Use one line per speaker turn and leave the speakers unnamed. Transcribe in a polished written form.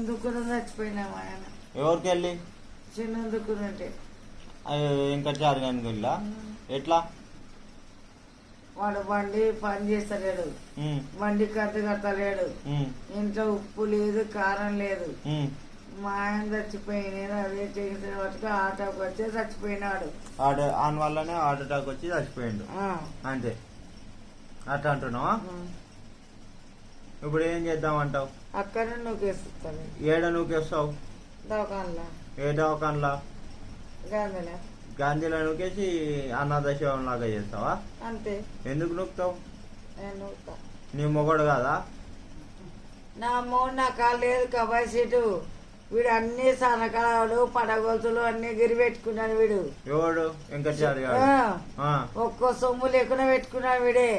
దుక్కున చచ్చిపోయినాము ఆయన.
ఎవరికి వెళ్ళి
చిన్న దుక్కునంటే
ఇంకా చారుగానికి వెళ్ళా ఎట్లా
వాడు బండి పని చేస్తలేడు, బండి కట్టు కట్టలేడు, ఇంట్లో ఉప్పు లేదు కారం లేదు. మా ఆయన చచ్చిపోయి నేను అదే చేసిన వాటికి ఆటోకి వచ్చి చచ్చిపోయినాడు.
ఆయన వల్లనే హార్ట్ అటాక్ వచ్చి చచ్చిపోయిండు అంతే. అట్లా అంటున్నావా? ఇప్పుడు ఏం చేద్దాం అంటావు?
అక్కడనే నూకేస్తాను.
ఏడ నూకేస్తావు?
దవాఖానలా.
ఏ దవాఖానలా?
గాంధీలా.
గాంధీలో నూకేసి అన్నదశం లాగా చేస్తావా?
అంతే.
ఎందుకు నూకుతావు?
నేను నూకుతా.
నీ మొగడు కాదా?
నా మూడు నా కాళ్ళు లేదు కబాయి సీటు. వీడు అన్ని సనకాలు పడగొలుతులు అన్ని గిరి పెట్టుకున్నాడు వీడు.
ఎవడు? వెంకటాచారి
ఒక్కో సొమ్ము లేకుండా పెట్టుకున్నాడు వీడే.